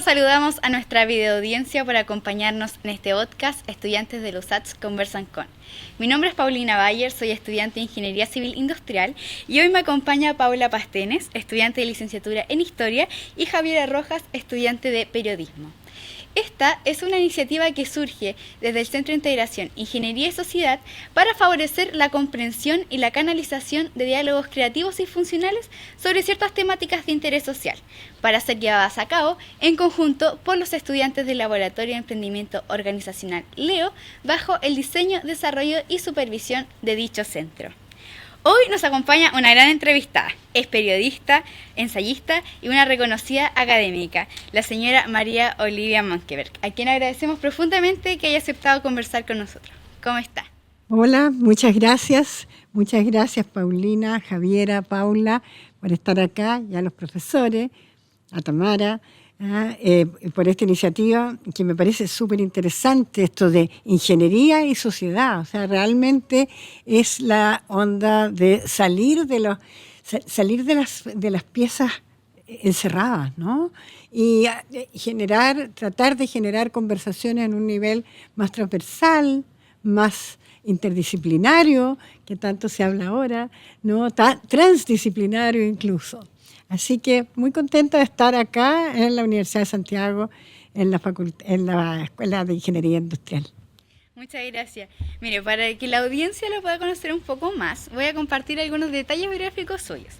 Todos saludamos a nuestra videoaudiencia por acompañarnos en este podcast Estudiantes de los USACH Conversan con. Mi nombre es Paulina Bayer, soy estudiante de Ingeniería Civil Industrial y hoy me acompaña Paula Pastenes, estudiante de licenciatura en Historia, y Javiera Rojas, estudiante de Periodismo. Esta es una iniciativa que surge desde el Centro de Integración Ingeniería y Sociedad para favorecer la comprensión y la canalización de diálogos creativos y funcionales sobre ciertas temáticas de interés social, para ser llevadas a cabo en conjunto por los estudiantes del Laboratorio de Emprendimiento Organizacional LEO, bajo el diseño, desarrollo y supervisión de dicho centro. Hoy nos acompaña una gran entrevistada. Es periodista, ensayista y una reconocida académica, la señora María Olivia Monkeberg, a quien agradecemos profundamente que haya aceptado conversar con nosotros. ¿Cómo está? Hola, muchas gracias. Muchas gracias, Paulina, Javiera, Paula, por estar acá, y a los profesores, a Tamara, por esta iniciativa que me parece súper interesante, esto de ingeniería y sociedad. O sea, realmente es la onda de salir de las piezas encerradas, ¿no? Y tratar de generar conversaciones en un nivel más transversal, más interdisciplinario, que tanto se habla ahora, ¿no? Transdisciplinario incluso. Así que muy contenta de estar acá en la Universidad de Santiago, en la Escuela de Ingeniería Industrial. Muchas gracias. Mire, para que la audiencia lo pueda conocer un poco más, voy a compartir algunos detalles biográficos suyos.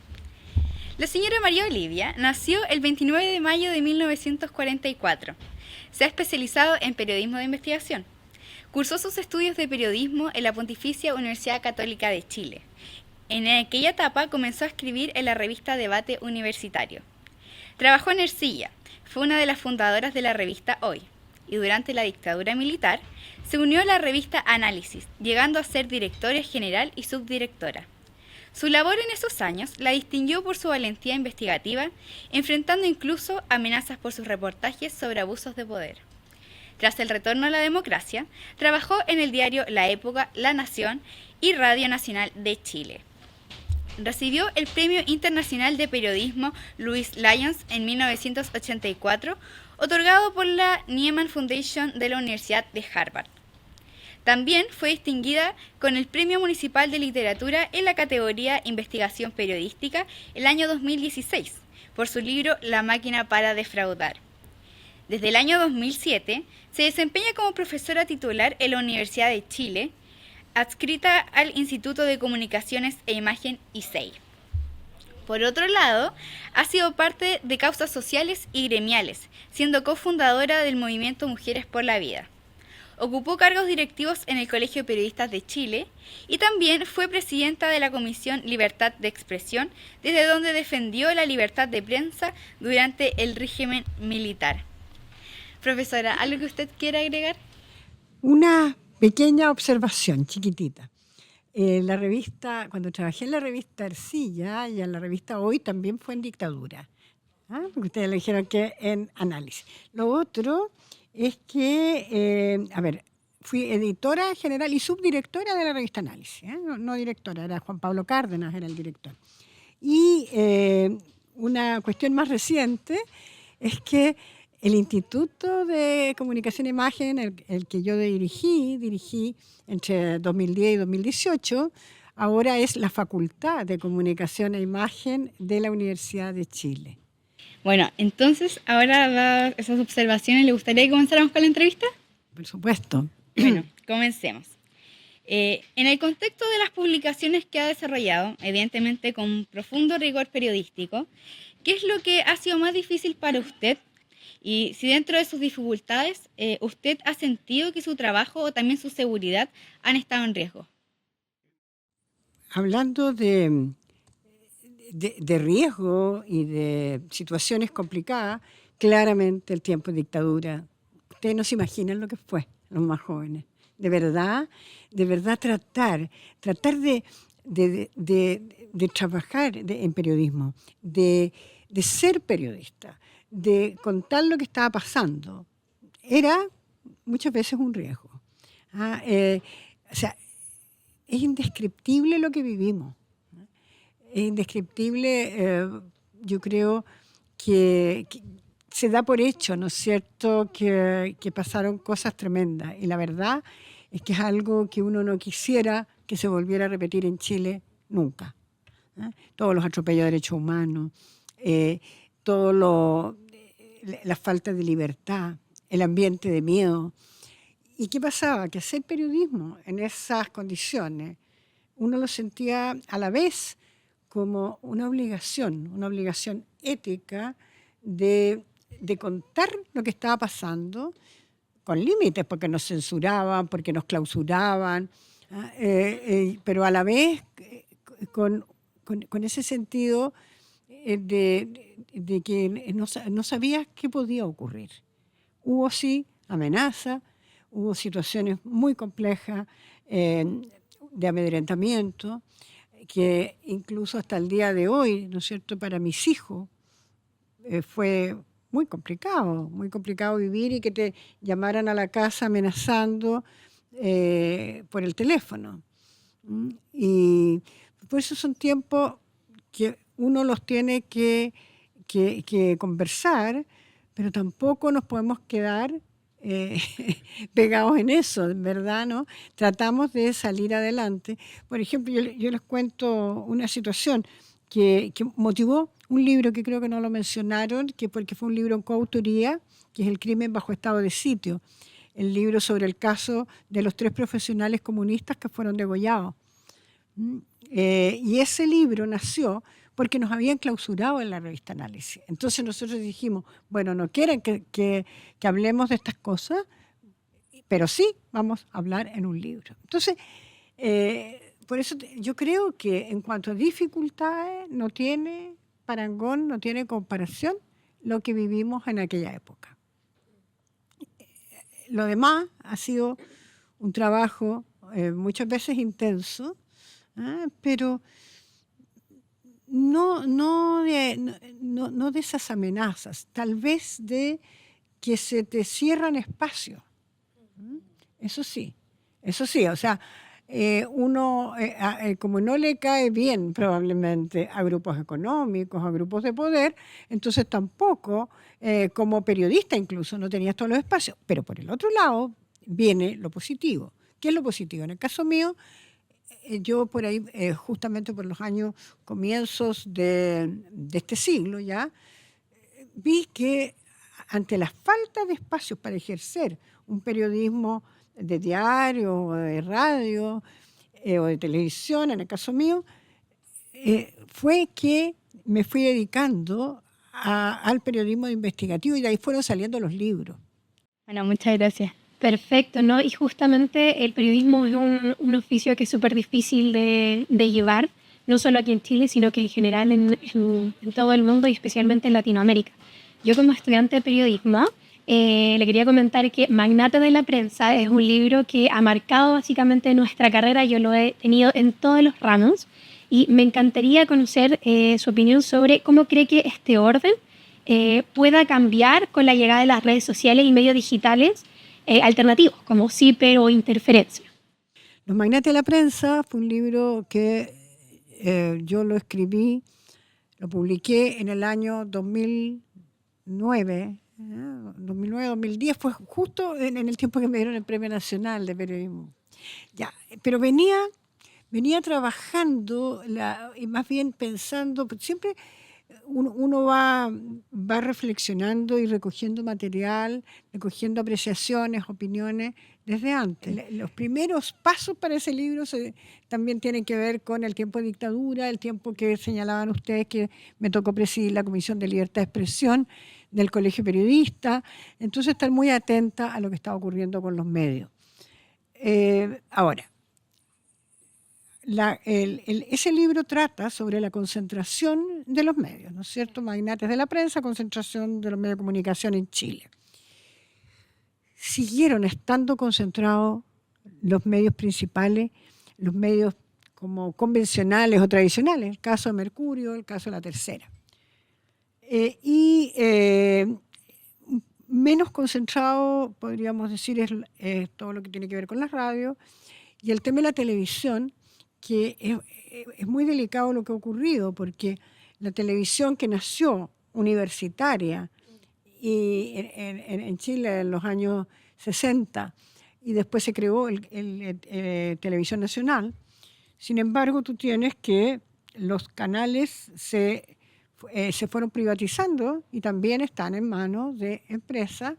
La señora María Olivia nació el 29 de mayo de 1944. Se ha especializado en periodismo de investigación. Cursó sus estudios de periodismo en la Pontificia Universidad Católica de Chile. En aquella etapa comenzó a escribir en la revista Debate Universitario. Trabajó en Ercilla, fue una de las fundadoras de la revista Hoy, y durante la dictadura militar se unió a la revista Análisis, llegando a ser directora general y subdirectora. Su labor en esos años la distinguió por su valentía investigativa, enfrentando incluso amenazas por sus reportajes sobre abusos de poder. Tras el retorno a la democracia, trabajó en el diario La Época, La Nación y Radio Nacional de Chile. Recibió el Premio Internacional de Periodismo Louis Lyons en 1984, otorgado por la Nieman Foundation de la Universidad de Harvard. También fue distinguida con el Premio Municipal de Literatura en la categoría Investigación Periodística el año 2016, por su libro La máquina para defraudar. Desde el año 2007 se desempeña como profesora titular en la Universidad de Chile, adscrita al Instituto de Comunicaciones e Imagen ISEI. Por otro lado, ha sido parte de causas sociales y gremiales, siendo cofundadora del movimiento Mujeres por la Vida. Ocupó cargos directivos en el Colegio de Periodistas de Chile y también fue presidenta de la Comisión Libertad de Expresión, desde donde defendió la libertad de prensa durante el régimen militar. Profesora, ¿algo que usted quiera agregar? Una pequeña observación, chiquitita. Cuando trabajé en la revista Ercilla y en la revista Hoy, también fue en dictadura. Porque ustedes le dijeron que en Análisis. Lo otro es que, fui editora general y subdirectora de la revista Análisis. No directora, era Juan Pablo Cárdenas, era el director. Y una cuestión más reciente es que el Instituto de Comunicación e Imagen, el que yo dirigí entre 2010 y 2018, ahora es la Facultad de Comunicación e Imagen de la Universidad de Chile. Bueno, entonces, ahora dadas esas observaciones, ¿le gustaría que comenzáramos con la entrevista? Por supuesto. Bueno, comencemos. En el contexto de las publicaciones que ha desarrollado, evidentemente con profundo rigor periodístico, ¿qué es lo que ha sido más difícil para usted? Y si dentro de sus dificultades, ¿usted ha sentido que su trabajo o también su seguridad han estado en riesgo? Hablando de riesgo y de situaciones complicadas, claramente el tiempo de dictadura, ustedes no se imaginan lo que fue, los más jóvenes. De verdad tratar de trabajar en periodismo, de ser periodista, de contar lo que estaba pasando, era muchas veces un riesgo. O sea, es indescriptible lo que vivimos. Es indescriptible, yo creo que se da por hecho, ¿no es cierto?, que pasaron cosas tremendas. Y la verdad es que es algo que uno no quisiera que se volviera a repetir en Chile nunca. Todos los atropellos de derechos humanos, la falta de libertad, el ambiente de miedo. ¿Y qué pasaba? Que hacer periodismo en esas condiciones, uno lo sentía a la vez como una obligación ética de contar lo que estaba pasando, con límites, porque nos censuraban, porque nos clausuraban, pero a la vez con ese sentido de que no sabías qué podía ocurrir. Hubo sí amenazas, hubo situaciones muy complejas de amedrentamiento, que incluso hasta el día de hoy, ¿no es cierto?, para mis hijos fue muy complicado vivir y que te llamaran a la casa amenazando por el teléfono. Y por eso son tiempos que uno los tiene que conversar, pero tampoco nos podemos quedar pegados en eso, ¿verdad? ¿No? Tratamos de salir adelante. Por ejemplo, yo les cuento una situación que motivó un libro que creo que no lo mencionaron, porque fue un libro en coautoría, que es El crimen bajo estado de sitio, el libro sobre el caso de los 3 profesionales comunistas que fueron degollados. Y ese libro nació porque nos habían clausurado en la revista Análisis. Entonces nosotros dijimos, bueno, no quieren que hablemos de estas cosas, pero sí vamos a hablar en un libro. Entonces, por eso yo creo que en cuanto a dificultades no tiene parangón, no tiene comparación lo que vivimos en aquella época. Lo demás ha sido un trabajo muchas veces intenso, pero no de esas amenazas, tal vez de que se te cierran espacios. Eso sí, o sea, uno como no le cae bien probablemente a grupos económicos, a grupos de poder, entonces tampoco como periodista incluso no tenías todos los espacios. Pero por el otro lado viene lo positivo. ¿Qué es lo positivo? En el caso mío, yo por ahí, justamente por los años comienzos de este siglo ya, vi que ante la falta de espacios para ejercer un periodismo de diario, o de radio, o de televisión, en el caso mío, fue que me fui dedicando al periodismo investigativo y de ahí fueron saliendo los libros. Bueno, muchas gracias. Perfecto, ¿no? Y justamente el periodismo es un oficio que es súper difícil de llevar, no solo aquí en Chile, sino que en general en todo el mundo y especialmente en Latinoamérica. Yo como estudiante de periodismo le quería comentar que Magnate de la Prensa es un libro que ha marcado básicamente nuestra carrera. Yo lo he tenido en todos los ramos y me encantaría conocer su opinión sobre cómo cree que este orden pueda cambiar con la llegada de las redes sociales y medios digitales alternativos, como ciber o interferencia. Los Magnates de la Prensa fue un libro que yo lo escribí, lo publiqué en el año 2009, 2010, fue justo en el tiempo que me dieron el Premio Nacional de Periodismo. Ya, pero venía trabajando y más bien pensando, siempre uno va reflexionando y recogiendo material, recogiendo apreciaciones, opiniones desde antes. Los primeros pasos para ese libro también tienen que ver con el tiempo de dictadura, el tiempo que señalaban ustedes que me tocó presidir la Comisión de Libertad de Expresión del Colegio Periodista. Entonces, estar muy atenta a lo que está ocurriendo con los medios. Ahora, ese libro trata sobre la concentración de los medios, ¿no es cierto? Magnates de la Prensa, concentración de los medios de comunicación en Chile. Siguieron estando concentrados los medios principales, los medios como convencionales o tradicionales, el caso de Mercurio, el caso de La Tercera. Menos concentrado, podríamos decir, es todo lo que tiene que ver con las radios, y el tema de la televisión, que es muy delicado lo que ha ocurrido, porque la televisión que nació universitaria y en Chile en los años 60, y después se creó Televisión Nacional. Sin embargo, tú tienes que los canales se fueron privatizando y también están en manos de empresas,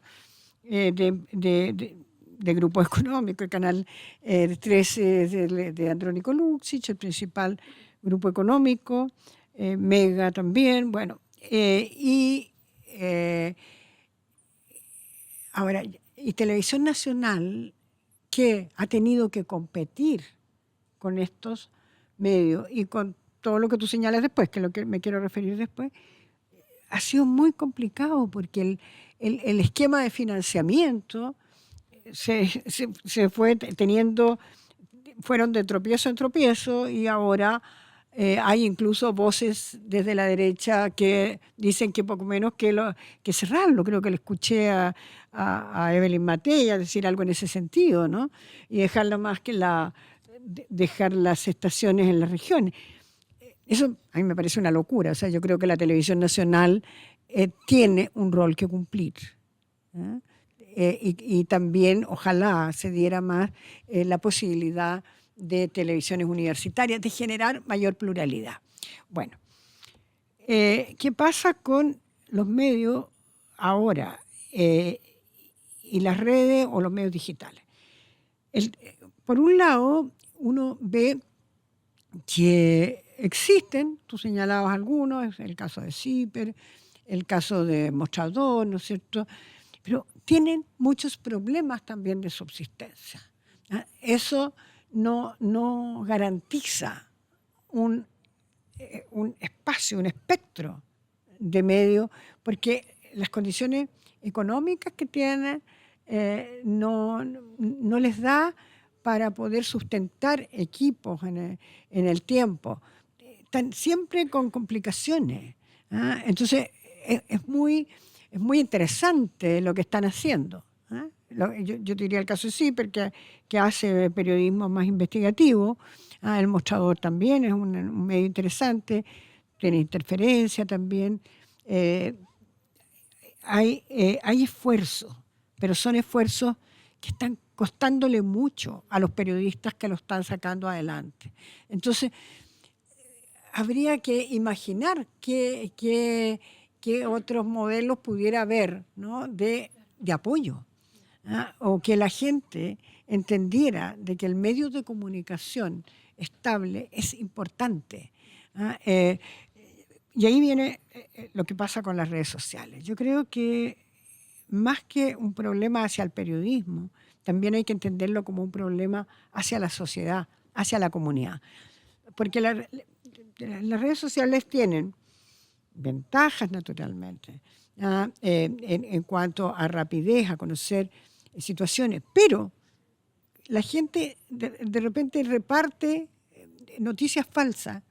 de grupos económicos. El canal 13 de Andrónico Luksic, el principal grupo económico, Mega también, bueno, ahora, y Televisión Nacional, que ha tenido que competir con estos medios y con todo lo que tú señalas después, que es lo que me quiero referir después, ha sido muy complicado porque el esquema de financiamiento se fue teniendo, fueron de tropiezo en tropiezo, y ahora hay incluso voces desde la derecha que dicen que poco menos que cerrarlo. Creo que le escuché a Evelyn Matei decir algo en ese sentido, ¿no? Y dejarlo más que dejar las estaciones en las regiones. Eso a mí me parece una locura. O sea, yo creo que la televisión nacional tiene un rol que cumplir, ¿eh? Y también ojalá se diera más la posibilidad de televisiones universitarias, de generar mayor pluralidad. Bueno, ¿qué pasa con los medios ahora y las redes o los medios digitales? Por un lado, uno ve que existen, tú señalabas algunos, el caso de CIPER, el caso de Mostrador, ¿no es cierto? Pero tienen muchos problemas también de subsistencia. Eso no garantiza un espacio, un espectro de medios, porque las condiciones económicas que tienen no les da para poder sustentar equipos en el tiempo. Están siempre con complicaciones. Entonces, es muy interesante lo que están haciendo. Yo diría el caso de CIPER, que hace periodismo más investigativo. El Mostrador también es un medio interesante, tiene interferencia también. Hay esfuerzos, pero son esfuerzos que están costándole mucho a los periodistas que lo están sacando adelante. Entonces, habría que imaginar qué otros modelos pudiera haber, ¿no?, de apoyo. O que la gente entendiera de que el medio de comunicación estable es importante. Y ahí viene lo que pasa con las redes sociales. Yo creo que más que un problema hacia el periodismo, también hay que entenderlo como un problema hacia la sociedad, hacia la comunidad. Porque las redes sociales tienen ventajas, naturalmente, en cuanto a rapidez, a conocer situaciones, pero la gente de repente reparte noticias falsas,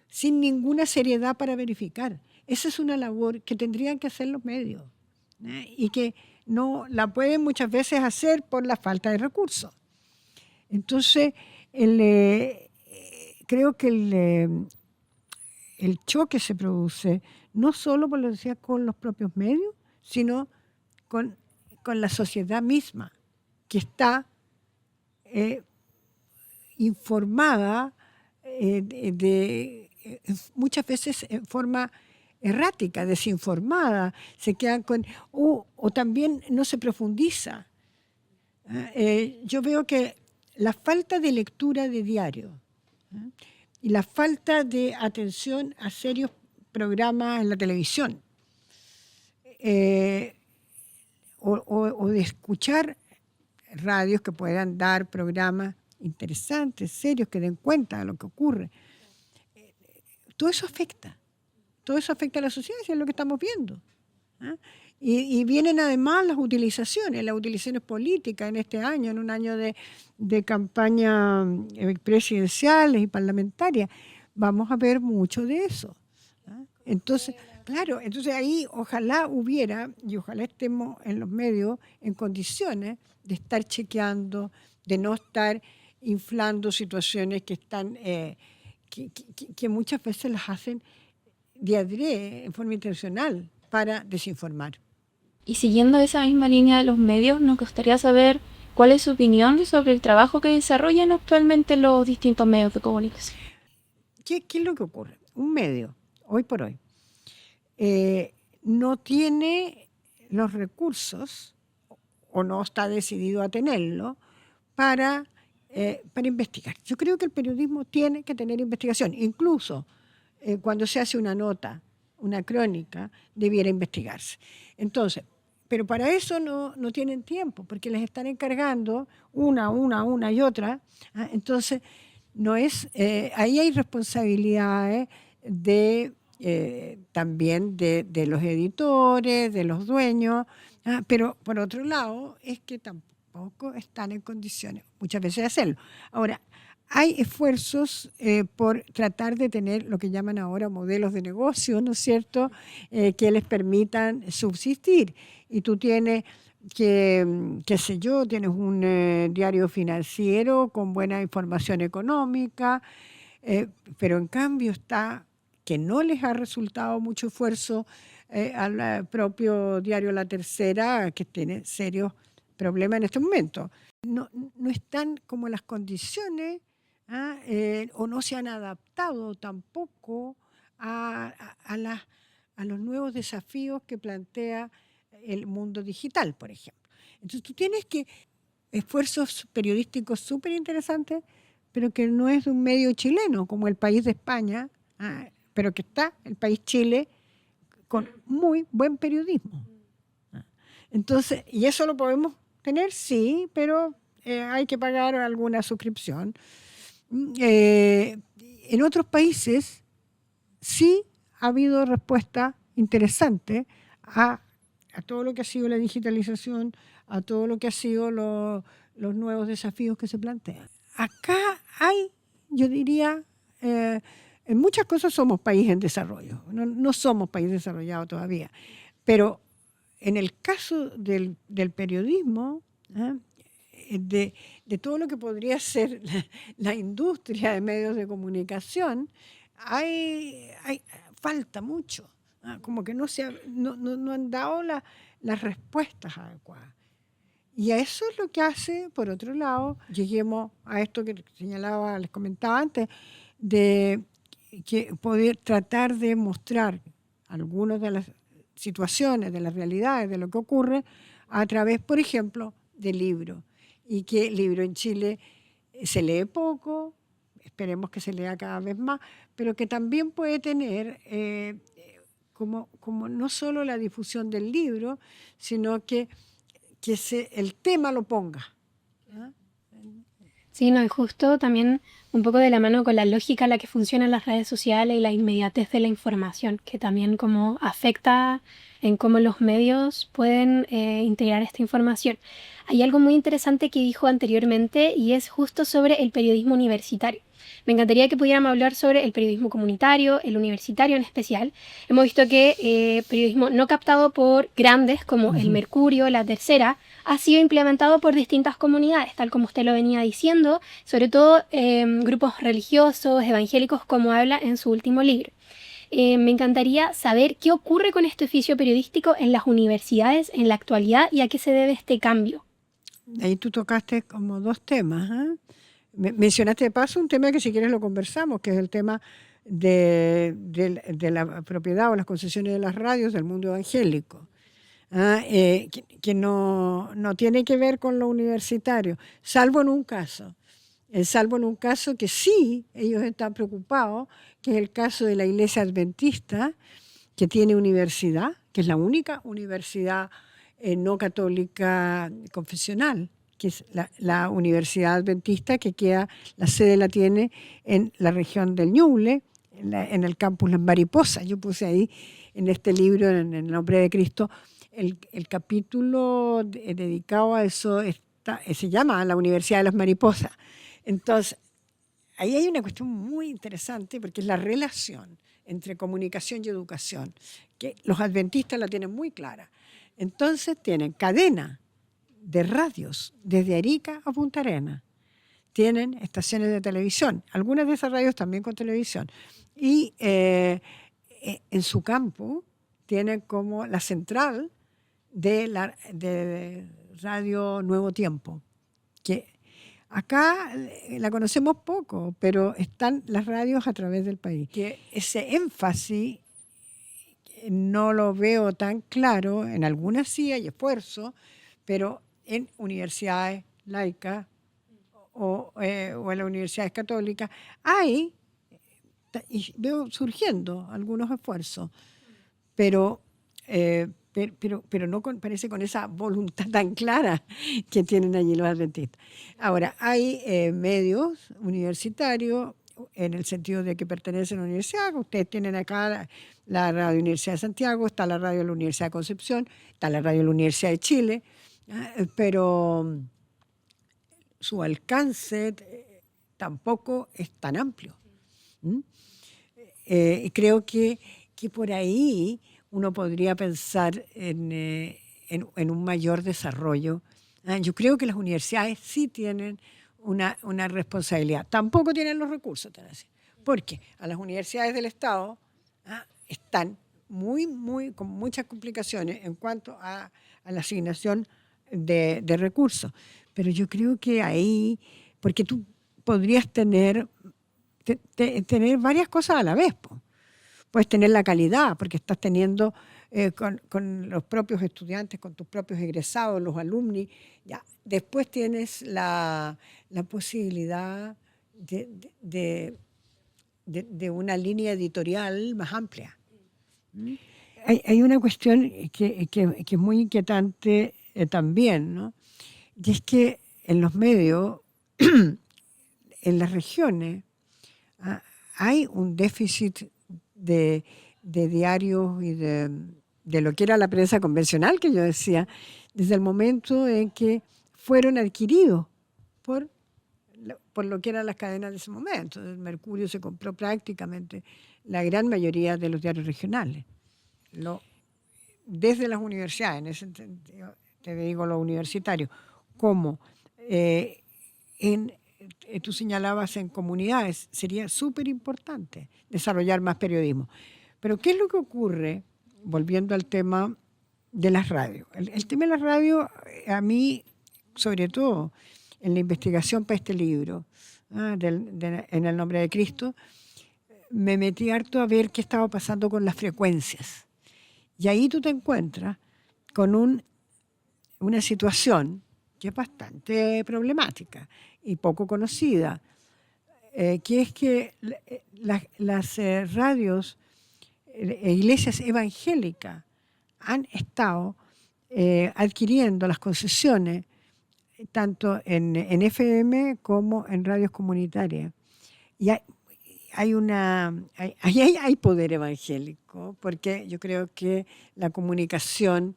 sin ninguna seriedad para verificar. Esa es una labor que tendrían que hacer los medios, y que no la pueden muchas veces hacer por la falta de recursos. Entonces, creo que el choque se produce no solo, por lo que decía, con los propios medios, sino con la sociedad misma, que está informada muchas veces en forma errática, desinformada, se quedan o también no se profundiza. Yo veo que la falta de lectura de diario y la falta de atención a serios programas en la televisión, o de escuchar radios que puedan dar programas interesantes, serios, que den cuenta de lo que ocurre. Todo eso afecta a la sociedad, es lo que estamos viendo. Y vienen además las utilizaciones políticas en este año, en un año de campaña presidenciales y parlamentarias. Vamos a ver mucho de eso. Entonces, claro, ahí ojalá hubiera, y ojalá estemos en los medios en condiciones de estar chequeando, de no estar inflando situaciones que están, que muchas veces las hacen de adrede, en forma intencional, para desinformar. Y siguiendo esa misma línea de los medios, nos gustaría saber cuál es su opinión sobre el trabajo que desarrollan actualmente los distintos medios de comunicación. ¿Qué es lo que ocurre? Un medio, hoy por hoy, no tiene los recursos o no está decidido a tenerlo para investigar. Yo creo que el periodismo tiene que tener investigación. Incluso cuando se hace una nota, una crónica, debiera investigarse. Entonces, pero para eso no tienen tiempo, porque les están encargando una y otra. Entonces, no es, ahí hay responsabilidades también de los editores, de los dueños, pero por otro lado es que tampoco están en condiciones muchas veces de hacerlo. Ahora, hay esfuerzos por tratar de tener lo que llaman ahora modelos de negocio, ¿no es cierto?, que les permitan subsistir. Y tú tienes qué sé yo, tienes un diario financiero con buena información económica, pero en cambio está que no les ha resultado mucho esfuerzo al propio diario La Tercera, que tiene serios problemas en este momento. No están como las condiciones o no se han adaptado tampoco a los nuevos desafíos que plantea el mundo digital, por ejemplo. Entonces tú tienes esfuerzos periodísticos súper interesantes, pero que no es de un medio chileno, como El País de España, pero que está el país Chile con muy buen periodismo. Entonces, ¿y eso lo podemos tener? Sí, pero hay que pagar alguna suscripción. En otros países sí ha habido respuesta interesante a todo lo que ha sido la digitalización, a todo lo que ha sido los nuevos desafíos que se plantean. Acá hay, yo diría, en muchas cosas somos país en desarrollo, no somos país desarrollado todavía, pero en el caso del periodismo, de todo lo que podría ser la industria de medios de comunicación, falta mucho. Como que no han dado las respuestas adecuadas. Y a eso es lo que hace, por otro lado, lleguemos a esto que señalaba, les comentaba antes, de que poder tratar de mostrar algunas de las situaciones, de las realidades, de lo que ocurre, a través, por ejemplo, de libros. Y que el libro en Chile se lee poco, esperemos que se lea cada vez más, pero que también puede tener como no solo la difusión del libro, sino que el tema lo ponga. Sí, no, y justo también un poco de la mano con la lógica en la que funcionan las redes sociales y la inmediatez de la información, que también como afecta en cómo los medios pueden integrar esta información. Hay algo muy interesante que dijo anteriormente y es justo sobre el periodismo universitario. Me encantaría que pudiéramos hablar sobre el periodismo comunitario, el universitario en especial. Hemos visto que periodismo no captado por grandes como el Mercurio, La Tercera, ha sido implementado por distintas comunidades, tal como usted lo venía diciendo, sobre todo grupos religiosos, evangélicos, como habla en su último libro. Me encantaría saber qué ocurre con este oficio periodístico en las universidades en la actualidad y a qué se debe este cambio. Ahí tú tocaste como dos temas. Mencionaste de paso un tema que si quieres lo conversamos, que es el tema de la propiedad o las concesiones de las radios del mundo evangélico. Que no tiene que ver con lo universitario, salvo en un caso que sí, ellos están preocupados, que es el caso de la Iglesia Adventista, que tiene universidad, que es la única universidad no católica confesional, que es la Universidad Adventista, que la sede la tiene en la región del Ñuble, en el campus Las Mariposas. Yo puse ahí en este libro, en el nombre de Cristo, el capítulo dedicado a eso se llama La Universidad de las Mariposas. Entonces, ahí hay una cuestión muy interesante porque es la relación entre comunicación y educación, que los adventistas la tienen muy clara. Entonces tienen cadena de radios desde Arica a Punta Arenas. Tienen estaciones de televisión, algunas de esas radios también con televisión. Y en su campo tienen como la central de Radio Nuevo Tiempo, que acá la conocemos poco, pero están las radios a través del país. Que ese énfasis no lo veo tan claro, en algunas sí hay esfuerzo, pero en universidades laicas o en las universidades católicas hay, y veo surgiendo algunos esfuerzos, pero no parece con esa voluntad tan clara que tienen allí los adventistas. Ahora, hay medios universitarios en el sentido de que pertenecen a la universidad. Ustedes tienen acá la Radio Universidad de Santiago, está la radio de la Universidad de Concepción, está la radio de la Universidad de Chile, pero su alcance tampoco es tan amplio. Creo que por ahí uno podría pensar en un mayor desarrollo. Yo creo que las universidades sí tienen una responsabilidad. Tampoco tienen los recursos, porque a las universidades del Estado están con muchas complicaciones en cuanto a la asignación de recursos. Pero yo creo que ahí, porque tú podrías tener varias cosas a la vez, po. Puedes tener la calidad, porque estás teniendo con los propios estudiantes, con tus propios egresados, los alumni. Ya. Después tienes la posibilidad de una línea editorial más amplia. Hay una cuestión que es muy inquietante también, ¿no? Y es que en los medios, en las regiones, hay un déficit de diarios y de lo que era la prensa convencional, que yo decía, desde el momento en que fueron adquiridos por lo que eran las cadenas de ese momento. El Mercurio se compró prácticamente la gran mayoría de los diarios regionales. Desde las universidades, en ese sentido, te digo los universitarios, como tú señalabas en comunidades, sería súper importante desarrollar más periodismo. Pero ¿qué es lo que ocurre? Volviendo al tema de las radios. El tema de las radios, a mí, sobre todo en la investigación para este libro, En el nombre de Cristo, me metí harto a ver qué estaba pasando con las frecuencias. Y ahí tú te encuentras con una situación que es bastante problemática y poco conocida, que es que las radios e iglesias evangélicas han estado adquiriendo las concesiones tanto en FM como en radios comunitarias. Y hay poder evangélico, porque yo creo que la comunicación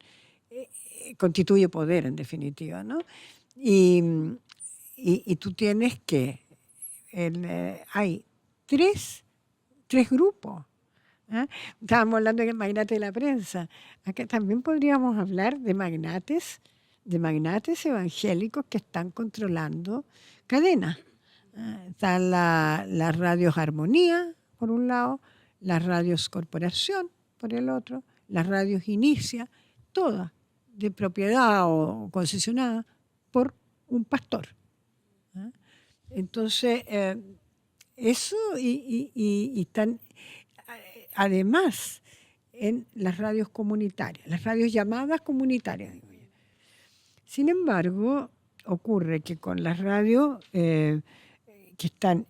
constituye poder, en definitiva, ¿no? Y tú tienes que hay tres grupos. Estábamos hablando de magnates de la prensa. Acá también podríamos hablar de magnates evangélicos que están controlando cadenas. Están las radios Armonía, por un lado, las radios Corporación, por el otro, las radios Inicia, todas de propiedad o concesionada por un pastor. Entonces, eso y están además en las radios comunitarias, las radios llamadas comunitarias. Sin embargo, ocurre que con las radios que están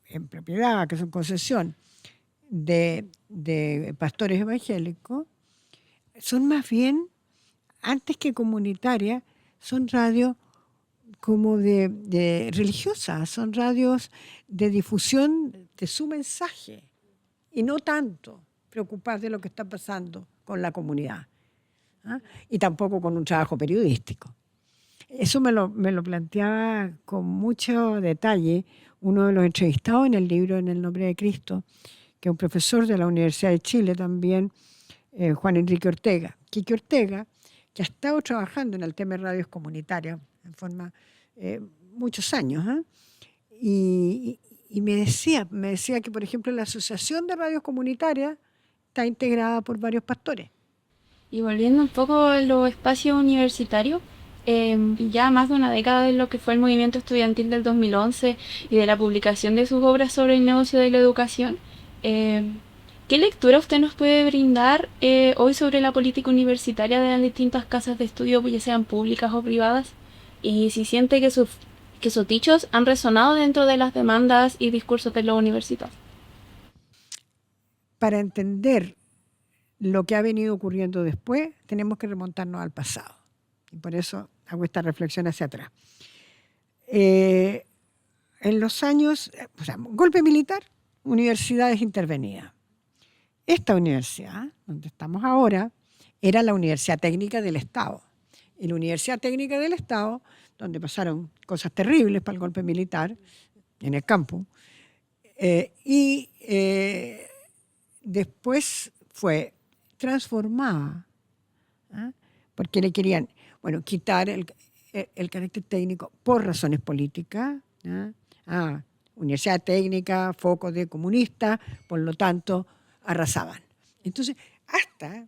en propiedad, que son concesión de pastores evangélicos, son más bien, antes que comunitarias, son radios como de religiosas, son radios de difusión de su mensaje y no tanto preocupadas de lo que está pasando con la comunidad, y tampoco con un trabajo periodístico. Eso me lo planteaba con mucho detalle uno de los entrevistados en el libro En el nombre de Cristo, que es un profesor de la Universidad de Chile también, Juan Enrique Ortega. Quique Ortega, que ha estado trabajando en el tema de radios comunitarias en forma muchos años, y me decía que, por ejemplo, la Asociación de Radios Comunitarias está integrada por varios pastores. Y volviendo un poco a los espacios universitarios, ya más de una década de lo que fue el movimiento estudiantil del 2011 y de la publicación de sus obras sobre el negocio de la educación, ¿qué lectura usted nos puede brindar hoy sobre la política universitaria de las distintas casas de estudio, ya sean públicas o privadas? Y si siente que sus dichos han resonado dentro de las demandas y discursos de los universitarios. Para entender lo que ha venido ocurriendo después, tenemos que remontarnos al pasado. Y por eso hago esta reflexión hacia atrás. En los años, golpe militar, universidades intervenidas. Esta universidad, donde estamos ahora, era la Universidad Técnica del Estado. Y la Universidad Técnica del Estado, donde pasaron cosas terribles para el golpe militar, en el campo, después fue transformada, porque le querían, quitar el carácter técnico por razones políticas. Universidad técnica, foco de comunistas, por lo tanto, arrasaban. Entonces, hasta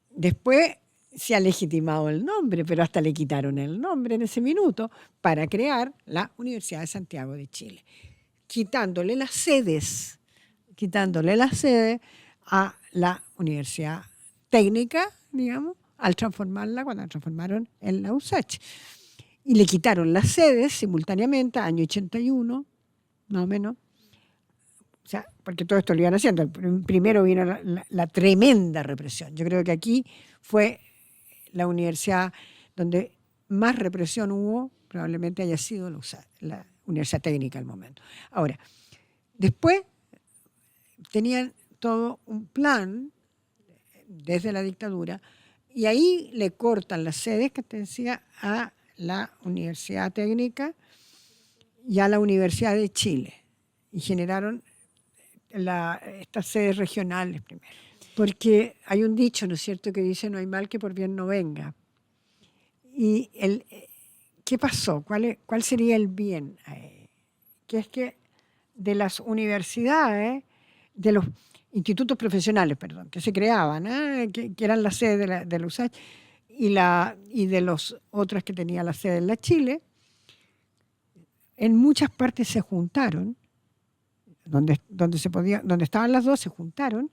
después se ha legitimado el nombre, pero hasta le quitaron el nombre en ese minuto para crear la Universidad de Santiago de Chile, quitándole las sedes a la Universidad Técnica, digamos, al transformarla, cuando la transformaron en la USACH. Y le quitaron las sedes simultáneamente, año 81, más o menos. O sea, porque todo esto lo iban haciendo. Primero vino la tremenda represión. Yo creo que aquí fue la universidad donde más represión hubo, probablemente haya sido la Universidad Técnica al momento. Ahora, después tenían todo un plan desde la dictadura y ahí le cortan las sedes, que te decía, a la Universidad Técnica y a la Universidad de Chile y generaron estas sedes regionales primero. Porque hay un dicho, ¿no es cierto?, que dice: no hay mal que por bien no venga. ¿Y qué pasó? ¿Cuál sería el bien? Que es que de las universidades, de los institutos profesionales, perdón, que se creaban, que eran la sede de la USACH y de los otras que tenía la sede en la Chile, en muchas partes se juntaron, donde estaban las dos, se juntaron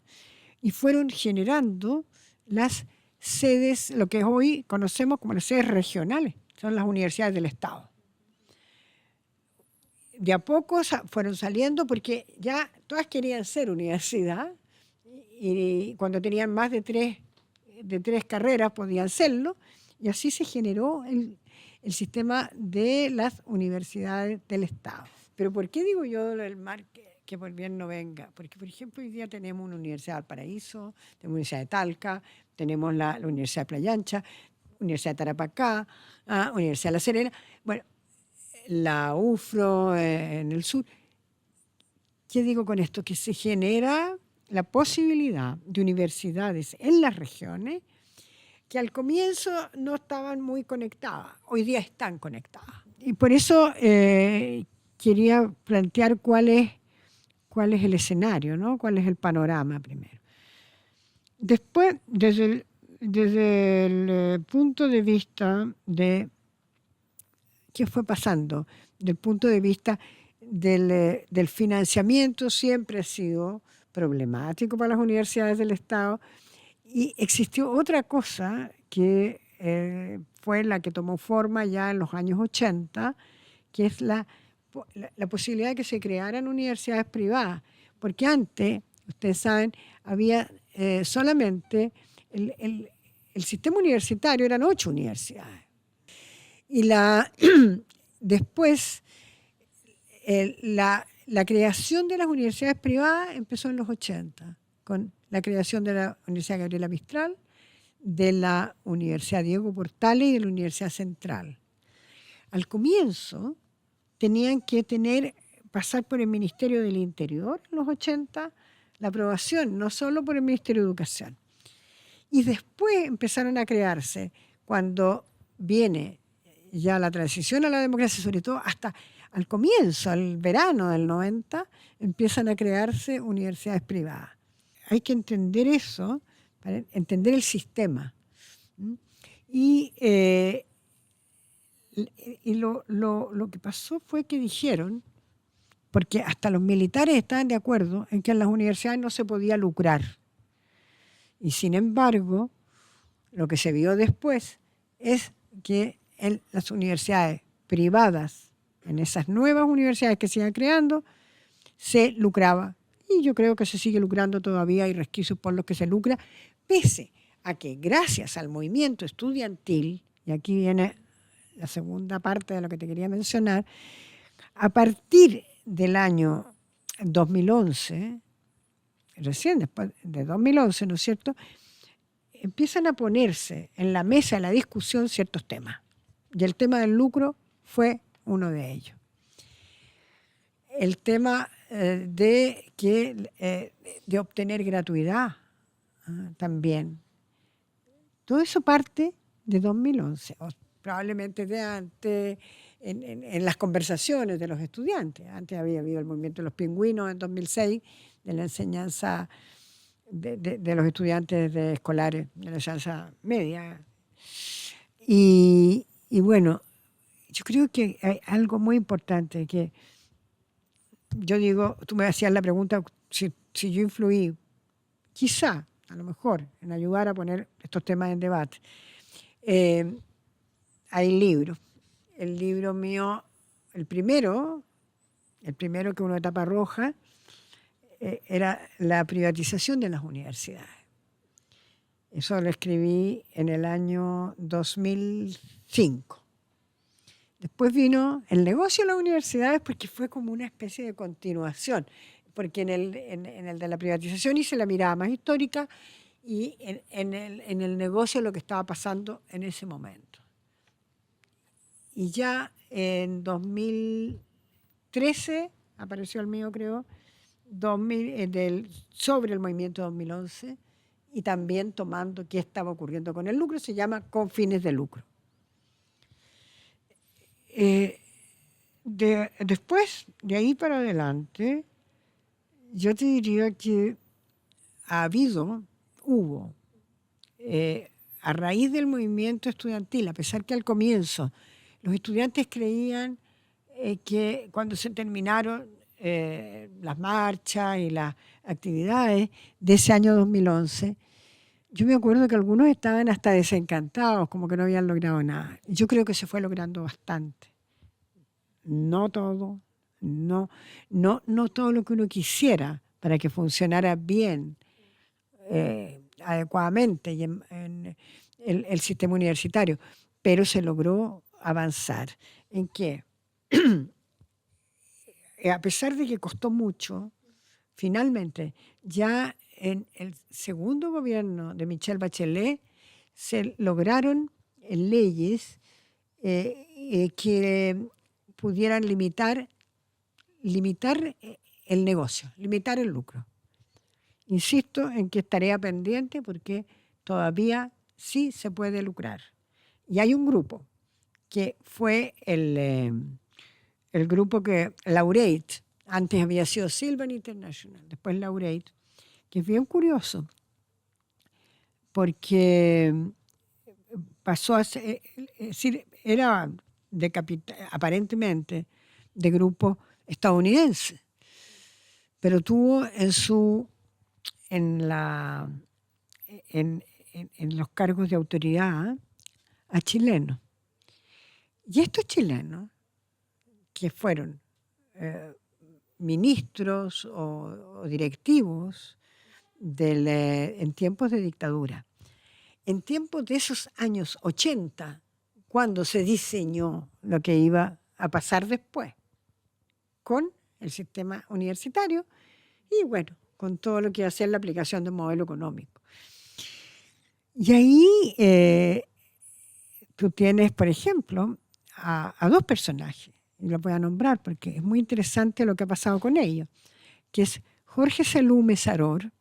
y fueron generando las sedes, lo que hoy conocemos como las sedes regionales, son las universidades del Estado. De a poco fueron saliendo porque ya todas querían ser universidad y cuando tenían más de tres carreras podían serlo, y así se generó el sistema de las universidades del Estado. Pero ¿por qué digo yo el mar que por bien no venga? Porque, por ejemplo, hoy día tenemos una Universidad de Valparaíso, tenemos la Universidad de Talca, tenemos la Universidad de Playa Ancha, Universidad de Tarapacá, Universidad de La Serena, la UFRO en el sur. ¿Qué digo con esto? Que se genera la posibilidad de universidades en las regiones que al comienzo no estaban muy conectadas, hoy día están conectadas. Y por eso quería plantear cuál es el escenario, ¿no? Cuál es el panorama primero. Después, desde el punto de vista de qué fue pasando, del punto de vista del financiamiento, siempre ha sido problemático para las universidades del Estado, y existió otra cosa que fue la que tomó forma ya en los años 80, que es la posibilidad de que se crearan universidades privadas, porque antes, ustedes saben, había solamente el sistema universitario, eran 8 universidades. Y después la creación de las universidades privadas empezó en los 80, con la creación de la Universidad Gabriela Mistral, de la Universidad Diego Portales y de la Universidad Central. Al comienzo tenían que pasar por el Ministerio del Interior en los 80, la aprobación, no solo por el Ministerio de Educación. Y después empezaron a crearse, cuando viene ya la transición a la democracia, sobre todo hasta al comienzo, al verano del 90, empiezan a crearse universidades privadas. Hay que entender eso, para entender el sistema. Y, lo que pasó fue que dijeron, porque hasta los militares estaban de acuerdo en que en las universidades no se podía lucrar. Y sin embargo, lo que se vio después es que en las universidades privadas, en esas nuevas universidades que se iban creando, se lucraba. Y yo creo que se sigue lucrando todavía, hay resquicios por los que se lucra, pese a que gracias al movimiento estudiantil, y aquí viene la segunda parte de lo que te quería mencionar, a partir del año 2011, recién después de 2011, ¿no es cierto?, empiezan a ponerse en la mesa de la discusión ciertos temas. Y el tema del lucro fue uno de ellos. El tema de obtener gratuidad también. Todo eso parte de 2011, o probablemente de antes, en las conversaciones de los estudiantes. Antes había habido el movimiento de los pingüinos en 2006, de la enseñanza de los estudiantes de escolares, de la enseñanza media. Y bueno, yo creo que hay algo muy importante que yo digo, tú me hacías la pregunta si yo influí, quizá, a lo mejor, en ayudar a poner estos temas en debate. Hay libros. El libro mío, el primero que uno de tapa roja, era la privatización de las universidades. Eso lo escribí en el año 2005. Después vino el negocio de las universidades porque fue como una especie de continuación, porque en el de la privatización hice la mirada más histórica y en el negocio lo que estaba pasando en ese momento. Y ya en 2013 apareció el mío, creo, sobre el movimiento 2011 y también tomando qué estaba ocurriendo con el lucro, se llama Con fines de lucro. Después, de ahí para adelante, yo te diría que hubo, a raíz del movimiento estudiantil, a pesar que al comienzo los estudiantes creían que cuando se terminaron las marchas y las actividades de ese año 2011, yo me acuerdo que algunos estaban hasta desencantados, como que no habían logrado nada. Yo creo que se fue logrando bastante. No todo, no todo lo que uno quisiera para que funcionara bien, adecuadamente y en el sistema universitario, pero se logró avanzar. ¿En qué? A pesar de que costó mucho, finalmente, ya en el segundo gobierno de Michelle Bachelet se lograron leyes que pudieran limitar el negocio, limitar el lucro. Insisto en que es tarea pendiente porque todavía sí se puede lucrar. Y hay un grupo que fue el grupo que Laureate, antes había sido Silvan International, después Laureate, que es bien curioso, porque pasó a ser, es decir, era aparentemente de grupo estadounidense, pero tuvo en los cargos de autoridad a chilenos. Y estos chilenos, que fueron ministros o directivos en tiempos de dictadura, en tiempos de esos años 80, cuando se diseñó lo que iba a pasar después con el sistema universitario y, bueno, con todo lo que iba a ser la aplicación del modelo económico. Y ahí tú tienes, por ejemplo, a dos personajes, y los voy a nombrar porque es muy interesante lo que ha pasado con ellos, que es Jorge Selú Mesaror,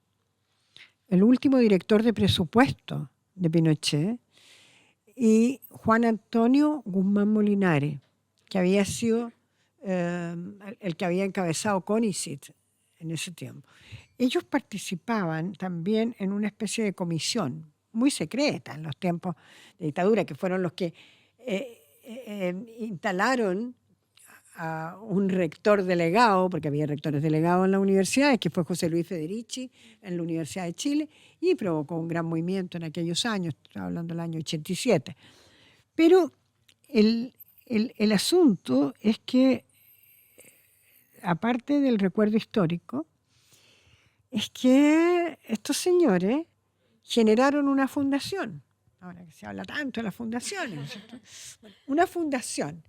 el último director de presupuesto de Pinochet, y Juan Antonio Guzmán Molinari, que había sido el que había encabezado CONICYT en ese tiempo. Ellos participaban también en una especie de comisión, muy secreta en los tiempos de dictadura, que fueron los que instalaron a un rector delegado, porque había rectores delegados en las universidades, que fue José Luis Federici en la Universidad de Chile, y provocó un gran movimiento en aquellos años, estoy hablando del año 87. Pero el asunto es que, aparte del recuerdo histórico, es que estos señores generaron una fundación. Ahora que se habla tanto de las fundaciones, ¿no es cierto? Una fundación.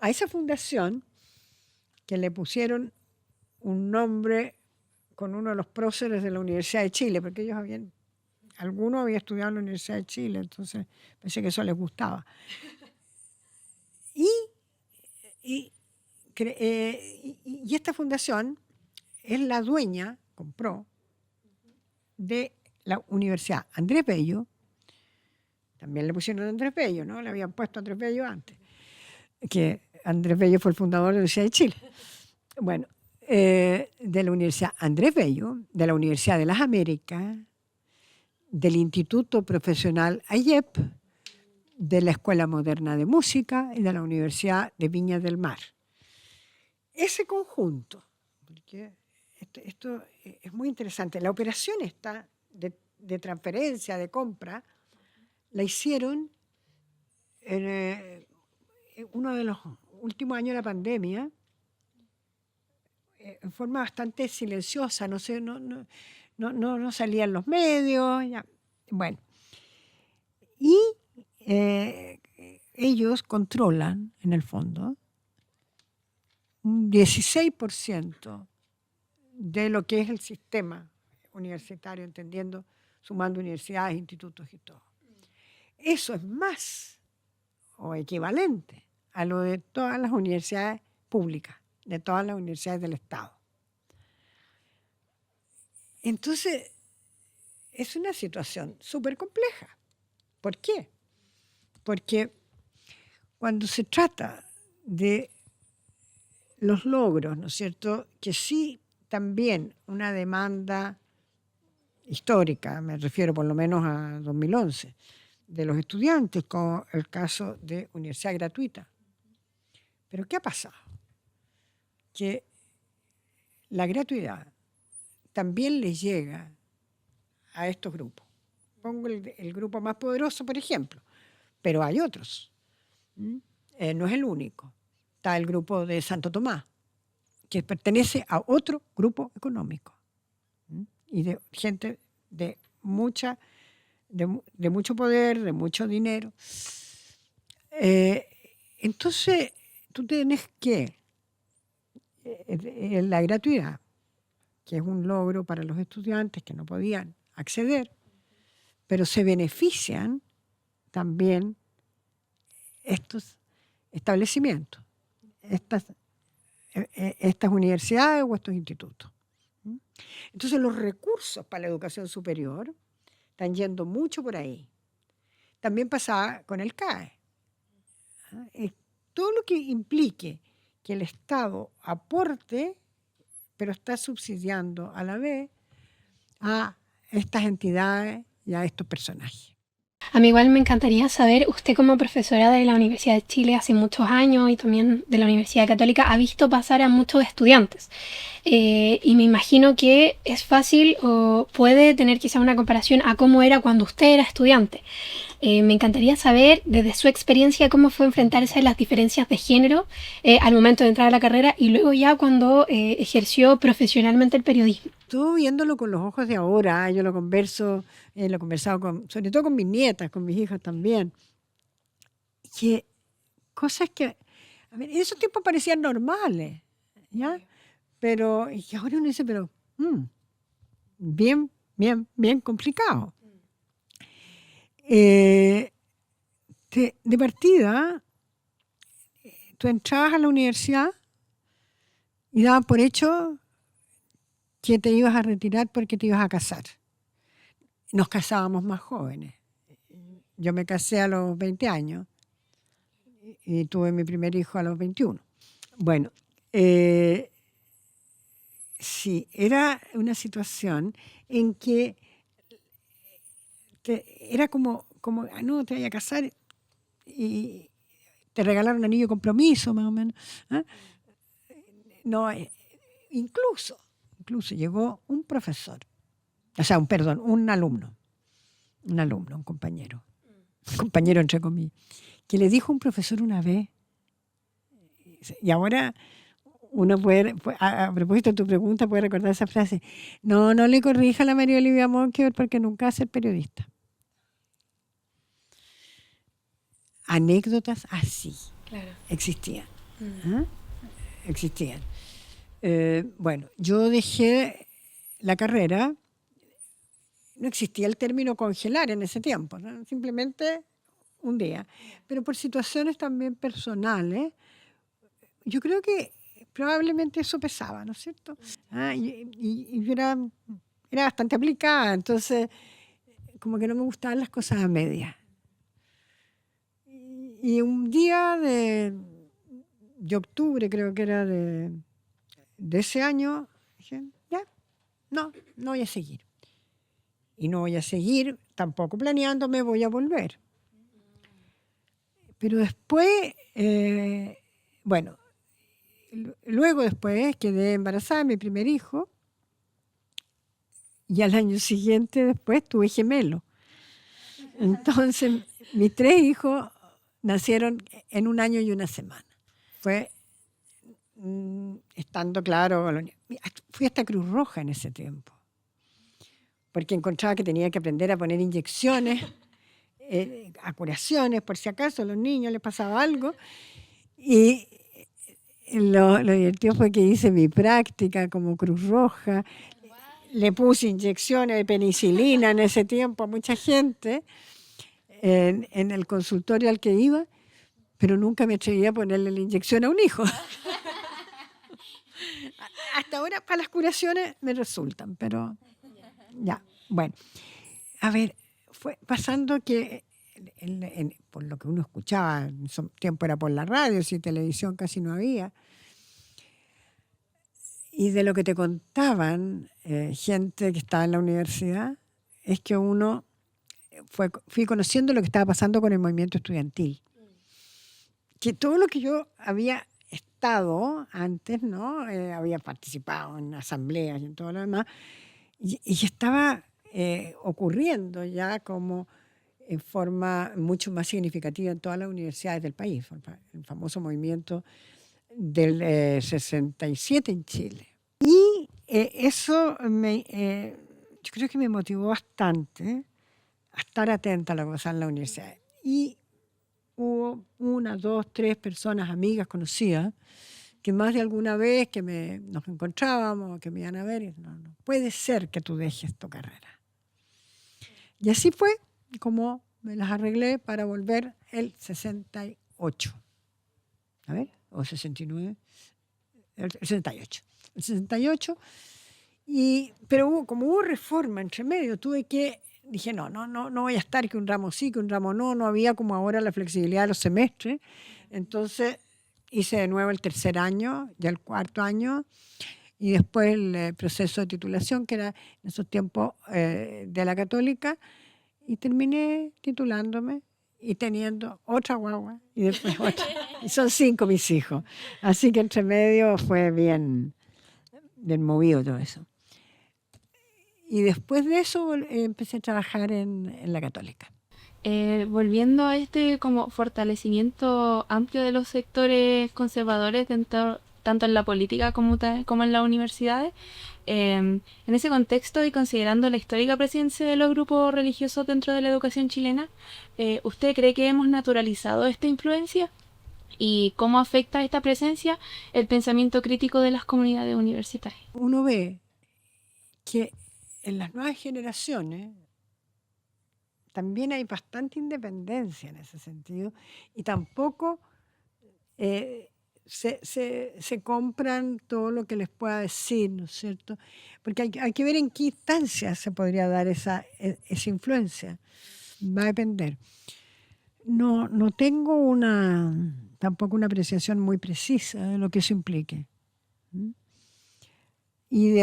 A esa fundación, que le pusieron un nombre con uno de los próceres de la Universidad de Chile, porque algunos habían estudiado en la Universidad de Chile, entonces pensé que eso les gustaba. Y esta fundación es la dueña, compró, de la Universidad Andrés Bello. También le pusieron Andrés Bello, ¿no? Le habían puesto Andrés Bello antes, que Andrés Bello fue el fundador de la Universidad de Chile. Bueno, de la Universidad Andrés Bello, de la Universidad de las Américas, del Instituto Profesional AYEP, de la Escuela Moderna de Música y de la Universidad de Viña del Mar. Ese conjunto, porque esto es muy interesante, la operación esta de transferencia, de compra, la hicieron en uno de los últimos años de la pandemia, en forma bastante silenciosa, no salían los medios, ya. Bueno. Y ellos controlan, en el fondo, un 16% de lo que es el sistema universitario, entendiendo, sumando universidades, institutos y todo. Eso es más o equivalente a lo de todas las universidades públicas, de todas las universidades del Estado. Entonces, es una situación súper compleja. ¿Por qué? Porque cuando se trata de los logros, ¿no es cierto?, que sí también una demanda histórica, me refiero por lo menos a 2011, de los estudiantes, como el caso de universidad gratuita. Pero ¿qué ha pasado? Que la gratuidad también les llega a estos grupos. Pongo el grupo más poderoso, por ejemplo, pero hay otros. No es el único. Está el grupo de Santo Tomás, que pertenece a otro grupo económico y de gente de mucho poder, de mucho dinero. Entonces, tú tienes que, la gratuidad, que es un logro para los estudiantes que no podían acceder, pero se benefician también estos establecimientos, estas universidades o estos institutos. Entonces los recursos para la educación superior están yendo mucho por ahí. También pasaba con el CAE. Todo lo que implique que el Estado aporte, pero está subsidiando a la vez a estas entidades y a estos personajes. A mí igual me encantaría saber, usted como profesora de la Universidad de Chile hace muchos años y también de la Universidad Católica, ha visto pasar a muchos estudiantes. Y me imagino que es fácil o puede tener quizá una comparación a cómo era cuando usted era estudiante. Me encantaría saber, desde su experiencia, cómo fue enfrentarse a las diferencias de género al momento de entrar a la carrera y luego ya cuando ejerció profesionalmente el periodismo. Tú viéndolo con los ojos de ahora, yo lo conversado sobre todo con mis nietas, con mis hijas también, que cosas que en esos tiempos parecían normales, ¿ya? Pero y ahora uno dice, pero bien complicado. De partida, tú entrabas a la universidad y daban por hecho que te ibas a retirar porque te ibas a casar. Nos casábamos más jóvenes. Yo me casé a los 20 años y tuve mi primer hijo a los 21. Bueno, sí, era una situación en que era como, no, te vayas a casar y te regalaron un anillo de compromiso, más o menos. ¿Ah? No, incluso llegó un profesor, o sea, un alumno, un compañero entre comillas, que le dijo a un profesor una vez, y ahora uno puede, a propósito de tu pregunta, puede recordar esa frase: no le corrija a la María Olivia Monkeberg porque nunca va a ser periodista. Anécdotas así existían. ¿Ah? Existían. Bueno, yo dejé la carrera, no existía el término congelar en ese tiempo, ¿no? Simplemente un día, pero por situaciones también personales, yo creo que probablemente eso pesaba, ¿no es cierto? Y yo era bastante aplicada, entonces como que no me gustaban las cosas a medias. Y un día de octubre, creo que era de ese año, dije, ya, no voy a seguir. Y no voy a seguir tampoco planeándome, voy a volver. Pero después, bueno, luego después quedé embarazada de mi primer hijo y al año siguiente después tuve gemelo. Entonces, mis 3 hijos nacieron en un año y una semana. Fue estando claro, fui hasta Cruz Roja en ese tiempo, porque encontraba que tenía que aprender a poner inyecciones, a curaciones, por si acaso a los niños les pasaba algo. Y lo divertido fue que hice mi práctica como Cruz Roja, le puse inyecciones de penicilina en ese tiempo a mucha gente en el consultorio al que iba, pero nunca me atreví a ponerle la inyección a un hijo. Hasta ahora para las curaciones me resultan, pero ya, bueno. A ver, fue pasando que por lo que uno escuchaba, en ese tiempo era por la radio, si televisión casi no había, y de lo que te contaban gente que estaba en la universidad, es que uno fui conociendo lo que estaba pasando con el movimiento estudiantil. Que todo lo que yo había estado antes, ¿no? Había participado en asambleas y en todo lo demás, y estaba ocurriendo ya como en forma mucho más significativa en todas las universidades del país, el famoso movimiento del 67 en Chile. Y eso yo creo que me motivó bastante a estar atenta a lo que pasaba en la universidad. Y hubo 1, 2, 3 personas, amigas, conocidas, que más de alguna vez que nos encontrábamos, que me iban a ver, y no puede ser que tú dejes tu carrera. Y así fue como me las arreglé para volver el 68. A ver, o 69, el 68. El 68, pero como hubo reforma entre medio, dije, no voy a estar que un ramo sí, que un ramo no había como ahora la flexibilidad de los semestres. Entonces hice de nuevo el 3er año, ya el 4º año, y después el proceso de titulación, que era en esos tiempos de la Católica, y terminé titulándome y teniendo otra guagua, y después otra. Y son 5 mis hijos. Así que entre medio fue bien movido todo eso. Y después de eso empecé a trabajar en la Católica. Volviendo a como fortalecimiento amplio de los sectores conservadores tanto en la política como en las universidades, en ese contexto y considerando la histórica presencia de los grupos religiosos dentro de la educación chilena, ¿usted cree que hemos naturalizado esta influencia? ¿Y cómo afecta esta presencia el pensamiento crítico de las comunidades universitarias? Uno ve que en las nuevas generaciones también hay bastante independencia en ese sentido, y tampoco se compran todo lo que les pueda decir, ¿no es cierto? Porque hay que ver en qué instancia se podría dar esa influencia. Va a depender. No tengo tampoco una apreciación muy precisa de lo que eso implique. Y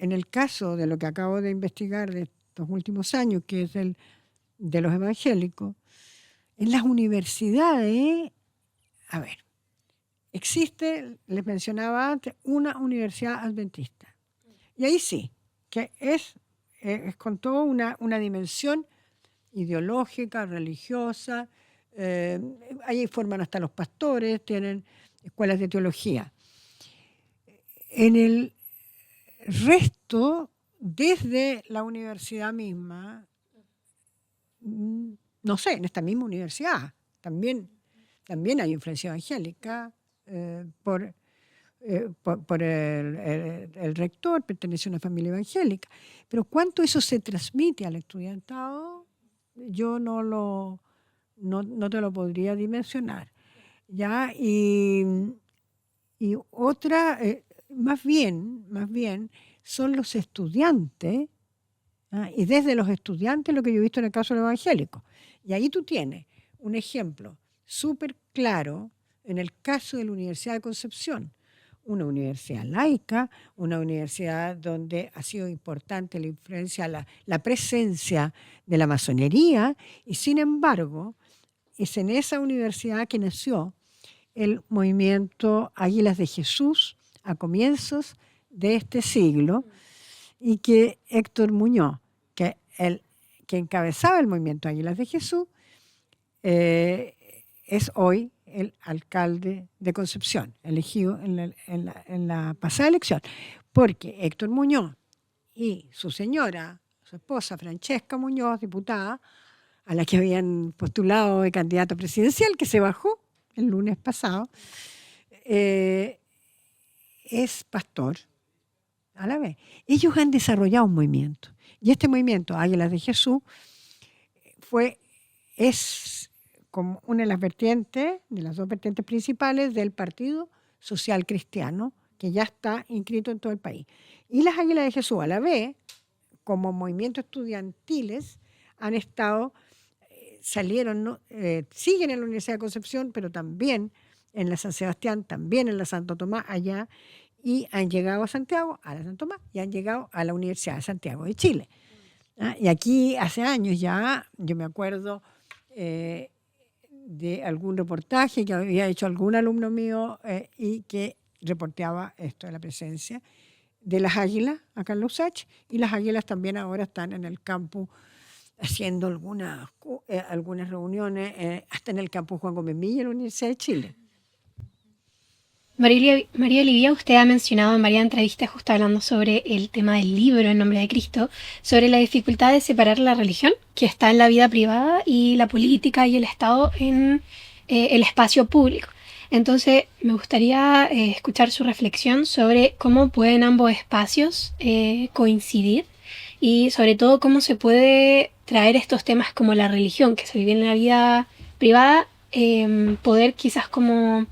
en el caso de lo que acabo de investigar, de estos últimos años, que es el de los evangélicos, en las universidades, a ver, existe, les mencionaba antes, una universidad adventista. Y ahí sí, que es con toda una dimensión ideológica, religiosa. Ahí forman hasta los pastores, tienen escuelas de teología. En el resto, desde la universidad misma, no sé, en esta misma universidad también hay influencia evangélica por el rector, pertenece a una familia evangélica. Pero cuánto eso se transmite al estudiantado, yo no te lo podría dimensionar. ¿Ya? Y otra, más bien, son los estudiantes, ¿ah? Y desde los estudiantes lo que yo he visto en el caso del evangélico. Y ahí tú tienes un ejemplo súper claro en el caso de la Universidad de Concepción, una universidad laica, una universidad donde ha sido importante la influencia, la presencia de la masonería, y sin embargo, es en esa universidad que nació el movimiento Águilas de Jesús a comienzos de este siglo, y que Héctor Muñoz, que encabezaba el movimiento Águilas de Jesús, es hoy el alcalde de Concepción, elegido en la pasada elección, porque Héctor Muñoz y su señora, su esposa Francesca Muñoz, diputada, a la que habían postulado de candidato presidencial, que se bajó el lunes pasado, es pastor a la vez. Ellos han desarrollado un movimiento, y este movimiento, Águilas de Jesús, es como una de las vertientes, de las dos vertientes principales del Partido Social Cristiano, que ya está inscrito en todo el país. Y las Águilas de Jesús, a la vez, como movimientos estudiantiles, han estado, salieron, siguen en la Universidad de Concepción, pero también en la San Sebastián, también en la Santo Tomás, allá, y han llegado a Santiago, a la Santo Tomás, y han llegado a la Universidad de Santiago de Chile. ¿Ah? Y aquí hace años ya, yo me acuerdo de algún reportaje que había hecho algún alumno mío y que reporteaba esto de la presencia de las águilas acá en la USACH, y las águilas también ahora están en el campus haciendo algunas reuniones, hasta en el campus Juan Gómez Milla en la Universidad de Chile. María Olivia, usted ha mencionado en varias entrevistas, justo hablando sobre el tema del libro En Nombre de Cristo, sobre la dificultad de separar la religión, que está en la vida privada, y la política y el Estado en el espacio público. Entonces, me gustaría escuchar su reflexión sobre cómo pueden ambos espacios coincidir, y sobre todo cómo se puede traer estos temas como la religión, que se vive en la vida privada, poder quizás como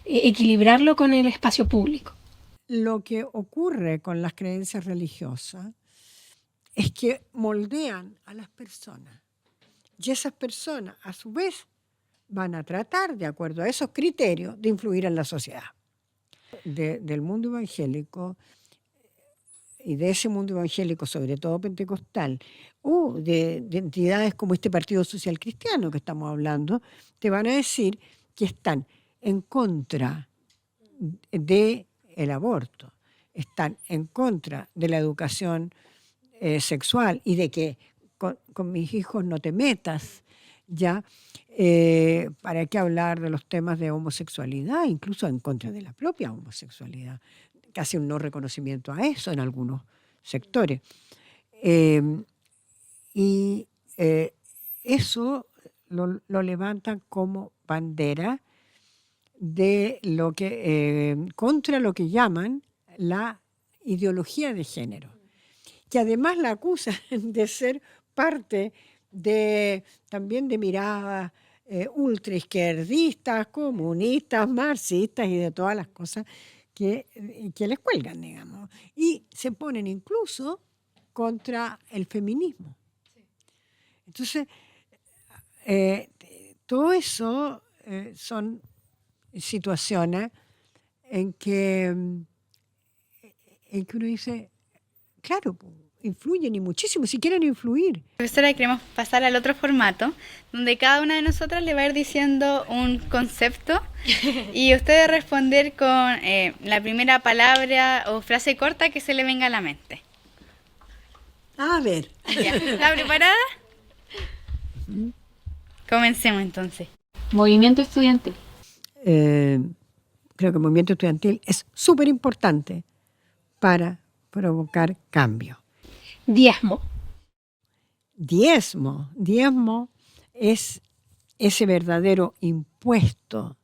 equilibrarlo con el espacio público. Lo que ocurre con las creencias religiosas es que moldean a las personas, y esas personas a su vez van a tratar, de acuerdo a esos criterios, de influir en la sociedad. Del mundo evangélico, y de ese mundo evangélico, sobre todo pentecostal, o de entidades como este Partido Social Cristiano que estamos hablando, te van a decir que están en contra del aborto, están en contra de la educación sexual, y de que con mis hijos no te metas, ¿ya? ¿Para qué hablar de los temas de homosexualidad? Incluso en contra de la propia homosexualidad. Casi un no reconocimiento a eso en algunos sectores. Eso lo levantan como bandera de lo que contra lo que llaman la ideología de género, que además la acusan de ser parte también de miradas ultraizquierdistas, comunistas, marxistas y de todas las cosas que les cuelgan, digamos, y se ponen incluso contra el feminismo. Entonces, todo eso son situaciones en que uno dice, claro, influyen y muchísimo, si quieren influir. Profesora, queremos pasar al otro formato, donde cada una de nosotras le va a ir diciendo un concepto y usted debe responder con la primera palabra o frase corta que se le venga a la mente. A ver. Ya. ¿Está preparada? Comencemos entonces. Movimiento estudiantil. Creo que el movimiento estudiantil es súper importante para provocar cambio. Diezmo. Diezmo es ese verdadero impuesto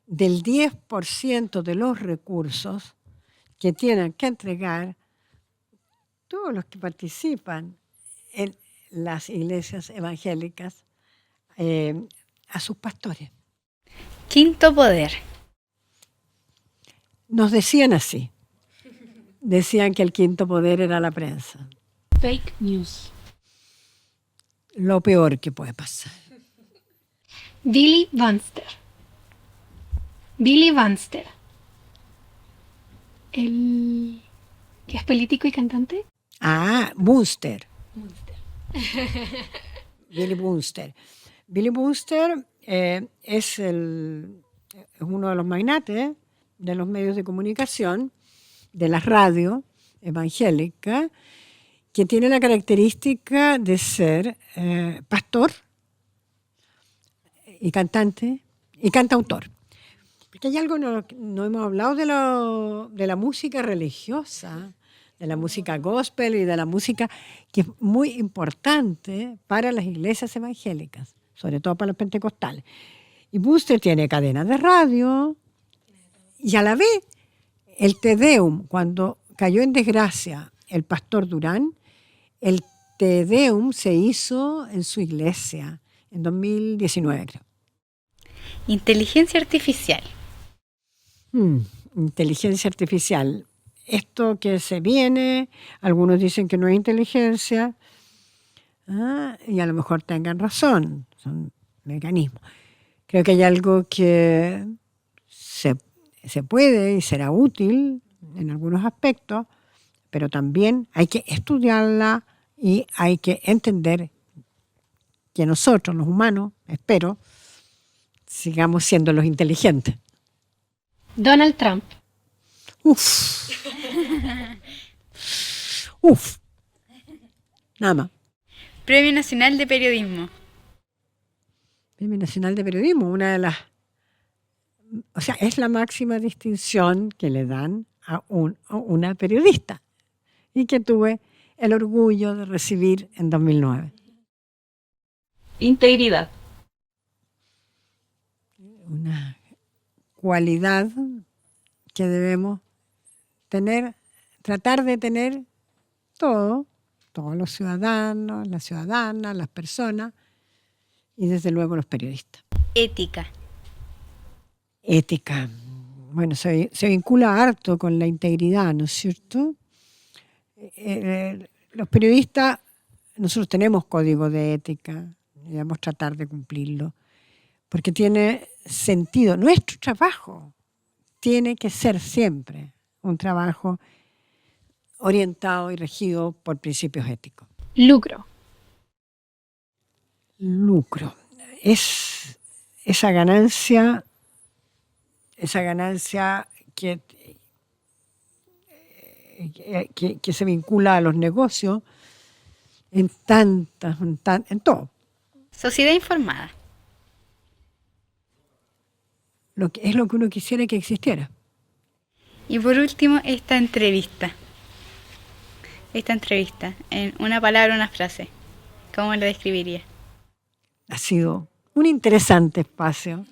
del 10% de los recursos que tienen que entregar todos los que participan en las iglesias evangélicas a sus pastores. Quinto poder. Nos decían así. Decían que el quinto poder era la prensa. Fake news. Lo peor que puede pasar. Billy Banster. Billy Banster. El que es político y cantante. Bunster. Billy Bunster. Billy Bunster es uno de los magnates de los medios de comunicación, de la radio evangélica, que tiene la característica de ser pastor y cantante y cantautor. Porque hay algo, no hemos hablado de la música religiosa, de la música gospel y de la música que es muy importante para las iglesias evangélicas, sobre todo para los pentecostales. Y Buster tiene cadenas de radio y a la vez el Te Deum, cuando cayó en desgracia el pastor Durán, el Te Deum se hizo en su iglesia en 2019, creo. Inteligencia artificial. Inteligencia artificial. Esto que se viene, algunos dicen que no es inteligencia, y a lo mejor tengan razón, son mecanismos. Creo que hay algo que se puede y será útil en algunos aspectos, pero también hay que estudiarla y hay que entender que nosotros, los humanos, espero, sigamos siendo los inteligentes. Donald Trump. Uf. Nada más. Premio Nacional de Periodismo. Premio Nacional de Periodismo, es la máxima distinción que le dan a una periodista y que tuve el orgullo de recibir en 2009. Integridad. Una cualidad que debemos tener, tratar de tener todos los ciudadanos, las ciudadanas, las personas y desde luego los periodistas. Ética. Ética. Bueno, se vincula harto con la integridad, ¿no es cierto? Los periodistas, nosotros tenemos código de ética y debemos tratar de cumplirlo, porque tiene sentido. Nuestro trabajo tiene que ser siempre un trabajo orientado y regido por principios éticos. Lucro. Lucro. Es esa ganancia que se vincula a los negocios en todo. Sociedad informada. Es lo que uno quisiera que existiera. Y por último, esta entrevista. En una palabra, una frase. ¿Cómo la describiría? Ha sido un interesante espacio.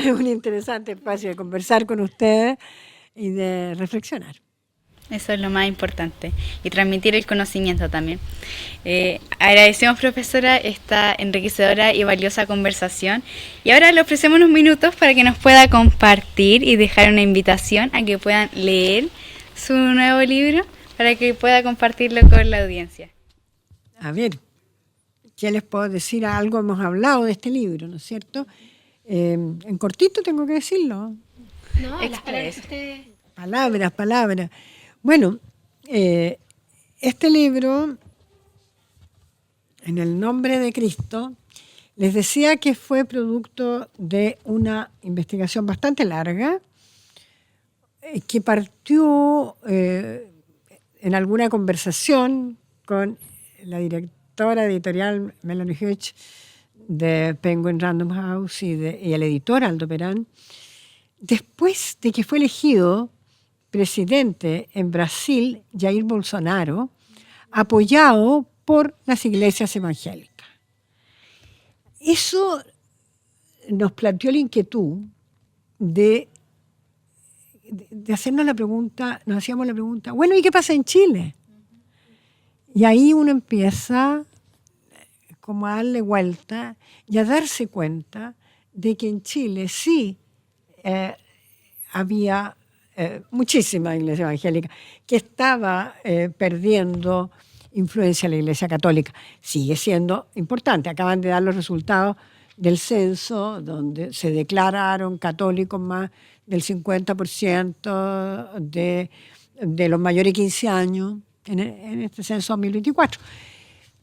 Un interesante espacio de conversar con ustedes y de reflexionar. Eso es lo más importante. Y transmitir el conocimiento también. Agradecemos, profesora, esta enriquecedora y valiosa conversación. Y ahora le ofrecemos unos minutos para que nos pueda compartir y dejar una invitación a que puedan leer su nuevo libro, para que pueda compartirlo con la audiencia. A ver, ¿qué les puedo decir? Algo hemos hablado de este libro, ¿no es cierto? En cortito tengo que decirlo. No, las palabras que usted... Palabras. Bueno, este libro, En el nombre de Cristo, les decía que fue producto de una investigación bastante larga, que partió en alguna conversación con la directora editorial Melanie Hughes de Penguin Random House y el editor Aldo Perán, después de que fue elegido presidente en Brasil Jair Bolsonaro, apoyado por las iglesias evangélicas. Eso nos planteó la inquietud de hacernos la pregunta, nos hacíamos la pregunta, bueno, ¿y qué pasa en Chile? Y ahí uno empieza como a darle vuelta y a darse cuenta de que en Chile sí había muchísima iglesia evangélica que estaba perdiendo influencia en la Iglesia Católica. Sigue siendo importante. Acaban de dar los resultados del censo, donde se declararon católicos más del 50% de los mayores de 15 años en este censo 2024.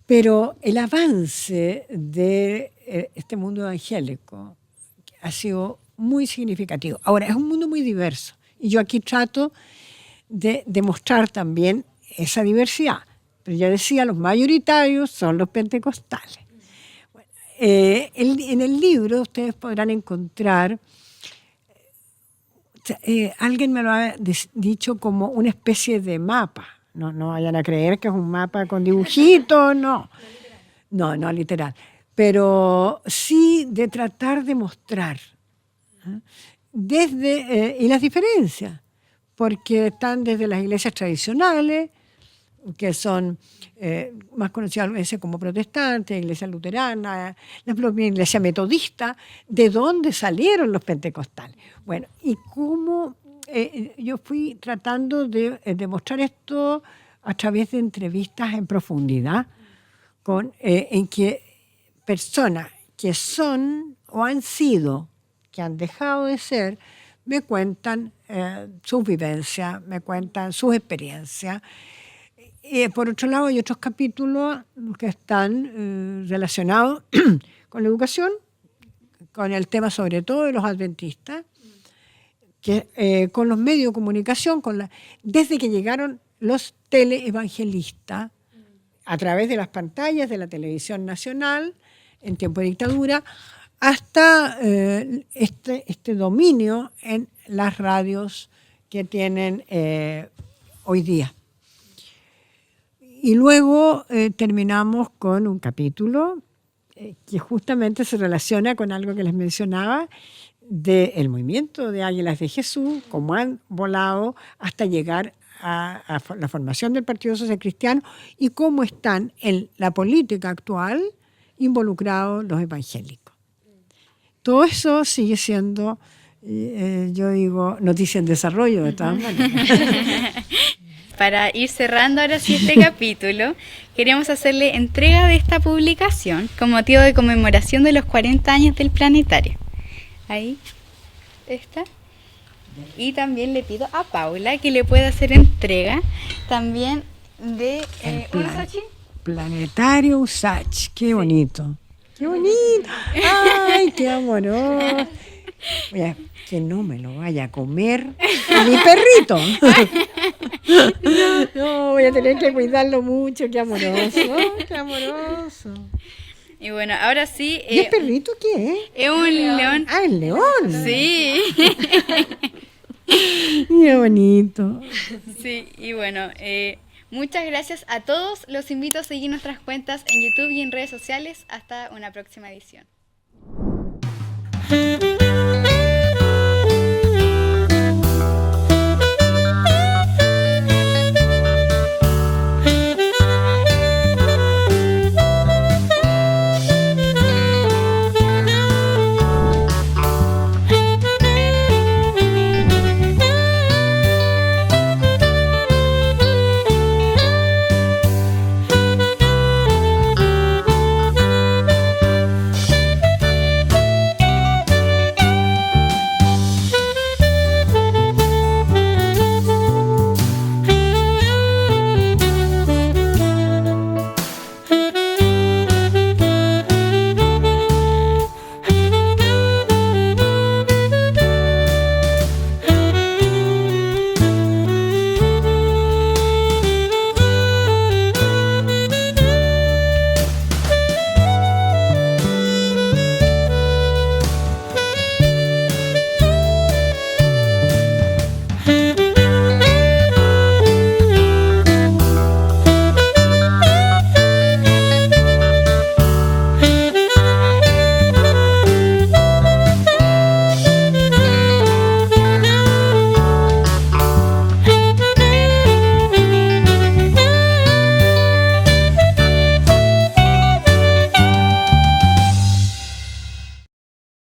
Pero el avance de este mundo evangélico ha sido muy significativo. Ahora, es un mundo muy diverso. Y yo aquí trato de demostrar también esa diversidad. Pero ya decía, los mayoritarios son los pentecostales. Bueno, en el libro ustedes podrán encontrar, alguien me lo ha dicho como una especie de mapa. No vayan a creer que es un mapa con dibujitos, no. No literal. Pero sí de tratar de mostrar y las diferencias, porque están desde las iglesias tradicionales, que son más conocidas a veces como protestantes, iglesia luterana, la propia iglesia metodista, de dónde salieron los pentecostales. Bueno, y cómo yo fui tratando de demostrar esto a través de entrevistas en profundidad, en que personas que son o han sido, que han dejado de ser, me cuentan sus vivencias, me cuentan sus experiencias. Por otro lado, hay otros capítulos que están relacionados con la educación, con el tema sobre todo de los adventistas, con los medios de comunicación, desde que llegaron los teleevangelistas a través de las pantallas de la televisión nacional en tiempo de dictadura, hasta este dominio en las radios que tienen hoy día. Y luego terminamos con un capítulo que justamente se relaciona con algo que les mencionaba, del movimiento de Águilas de Jesús, cómo han volado hasta llegar a la formación del Partido Social Cristiano y cómo están en la política actual involucrados los evangélicos. Todo eso sigue siendo, yo digo, noticia en desarrollo de todas maneras. Para ir cerrando ahora sí este capítulo, queríamos hacerle entrega de esta publicación con motivo de conmemoración de los 40 años del planetario. Ahí está. Y también le pido a Paula que le pueda hacer entrega también de Planetario Usach. Qué bonito. Qué bonito. Ay, qué amoroso. Oye, que no me lo vaya a comer mi perrito. No, voy a tener que cuidarlo mucho. Qué amoroso. Qué amoroso. Y bueno, ahora sí. ¿Y el perrito qué es? Es un león. Ah, el león. Sí. Qué bonito. Sí, y bueno, muchas gracias a todos. Los invito a seguir nuestras cuentas en YouTube y en redes sociales. Hasta una próxima edición.